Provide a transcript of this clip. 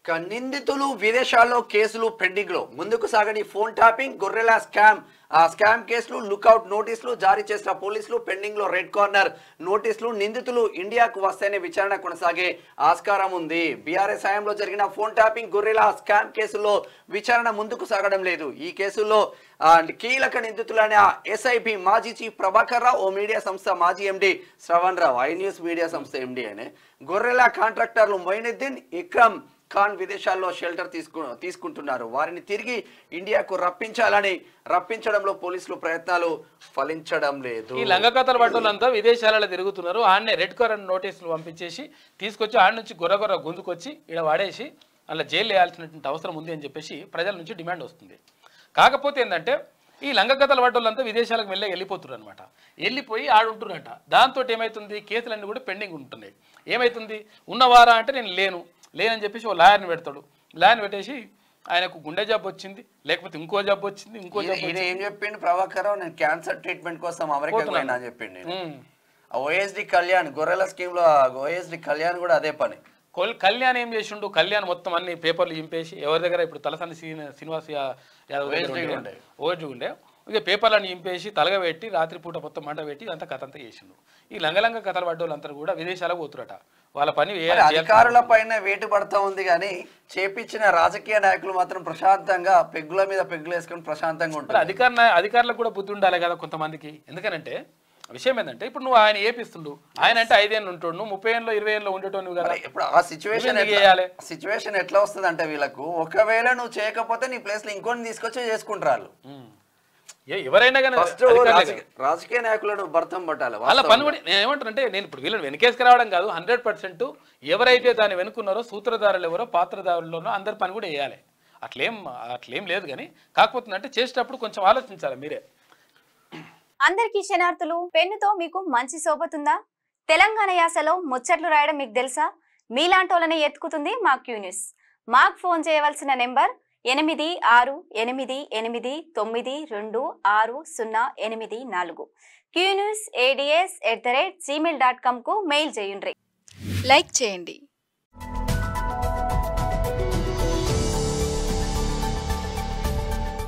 నిందితులు విదేశాల్లో కేసులు పెండింగ్ లో ముందుకు సాగని ఫోన్ ట్యాపింగ్ గొర్రెల స్కామ్ కేసులు లుక్అవుట్ నోటీసులు జారీ చేసిన పోలీసులు పెండింగ్ లో రెడ్ కార్నర్ నోటీసులు నిందితులు ఇండియాకు వస్తేనే విచారణ కొనసాగే ఆస్కారం ఉంది. బీఆర్ఎస్ హయాంలో జరిగిన ఫోన్ ట్యాపింగ్ గొర్రెల స్కామ్ కేసుల్లో విచారణ ముందుకు సాగడం లేదు. ఈ కేసుల్లో కీలక నిందితులైన ఎస్ఐబి మాజీ చీఫ్ ప్రభాకర్ రావు, ఓ మీడియా సంస్థ మాజీ ఎండి శ్రవణ్ రావు, ఐ న్యూస్ మీడియా సంస్థ ఎండి అనే గొర్రెల కాంట్రాక్టర్లు మొయినుద్దీన్, ఇక్రమ్ ఖాన్ విదేశాల్లో షెల్టర్ తీసుకుంటున్నారు. వారిని తిరిగి ఇండియాకు రప్పించడంలో పోలీసులు ప్రయత్నాలు ఫలించడం లేదు. ఈ లంగకథల పట్టులంతా విదేశాలలో తిరుగుతున్నారు. ఆడనే రెడ్ కార్నర్ నోటీసులు పంపించేసి తీసుకొచ్చి ఆడ నుంచి గొర్రె గుంజుకొచ్చి ఇక్కడ వాడేసి అలా జైలు వేయాల్సినటువంటి అవసరం ఉంది అని చెప్పేసి ప్రజల నుంచి డిమాండ్ వస్తుంది. కాకపోతే ఏంటంటే ఈ లంగకథల పట్టులంతా విదేశాలకు వెళ్ళిపోతున్నారు అనమాట. వెళ్ళిపోయి ఆడుంటున్నారట. దాంతో ఏమవుతుంది, కేసులన్నీ కూడా పెండింగ్ ఉంటున్నాయి. ఏమవుతుంది, ఉన్నవారా అంటే నేను లేనని చెప్పేసి ఓ లాయర్ని పెడతాడు. లాయర్ని పెట్టేసి ఆయనకు గుండె జబ్బు వచ్చింది, లేకపోతే ఇంకో జబ్బు వచ్చింది, ఏం చెప్పిండు ప్రభాకర్ రావు, నేను క్యాన్సర్ ట్రీట్మెంట్ కోసం అమెరికా పోయినా అని చెప్పిండు. ఓఎస్డి కళ్యాణ్ గొర్రెల స్కీమ్ లో ఓఎస్డి కళ్యాణ్ కూడా అదే పని. కళ్యాణ్ ఏం చేసిండు, కళ్యాణ్ మొత్తం అన్ని పేపర్లు చింపేసి ఎవరి దగ్గర ఇప్పుడు తలసాని శ్రీనివాస్ యాదవ్ ఓజు ఉండే ఇక పేపర్లను చింపేసి తలగబెట్టి రాత్రిపూట మొత్తం మంట పెట్టి అంతా కథ అంతా చేసిండు. ఈ లంగ కథలు పడ్డోళ్ళంతా కూడా విదేశాలకు పోతురట. వాళ్ళ పని అధికారుల పైన వేటు పడతా ఉంది కానీ చేపించిన రాజకీయ నాయకులు మాత్రం ప్రశాంతంగా పెగ్గుల మీద పెగ్గులు వేసుకొని ప్రశాంతంగా ఉంటారు. అధికారులకు కూడా బుద్ధి ఉండాలి కదా కొంతమందికి. ఎందుకనంటే విషయం ఏంటంటే ఇప్పుడు నువ్వు ఆయన ఏపిస్తుండు, ఆయన అంటే 5 ఏళ్ళు ఉంటాడు, నువ్వు 30 ఏళ్ళు 20 ఏళ్ళు ఉండేటోను కదా. ఇప్పుడు ఆ సిచ్యువేషన్ ఎట్లా వస్తుంది అంటే వీళ్ళకు ఒకవేళ నువ్వు చేయకపోతే నీ ప్లేస్ లో ఇంకొని తీసుకొచ్చి చేసుకుంటారు. ఎవరైనా కానీ రాజకీయ నాయకులను భర్తం పట్టాలి. వాళ్ళ పని కూడా నేను ఏమంటానంటే, నేను ఇప్పుడు వీళ్ళని వెనకేసుకు రావడం కాదు, 100% ఎవరైతే దాన్ని వెనుకున్నారో సూత్రధారులు ఎవరో పాత్రధారుల్లోనో అందరి పని కూడా వేయాలి. అట్లేం లేదు. కానీ కాకపోతే అంటే చేసేటప్పుడు కొంచెం ఆలోచించాలి మీరే. అందరికీ క్షణార్థులు. పెన్నుతో మీకు మంచి సోబతుందా? తెలంగాణ యాసలో ముచ్చట్లు రాయడం మీకు తెలుసా? మీలాంటోళ్ళని ఎత్తుకుతుంది మా క్యూ న్యూస్. మాకు ఫోన్ చేయవలసిన నెంబర్ 8689926084 qnewsads@gmail.com కు మెయిల్ చేయండి. లైక్ చేయండి,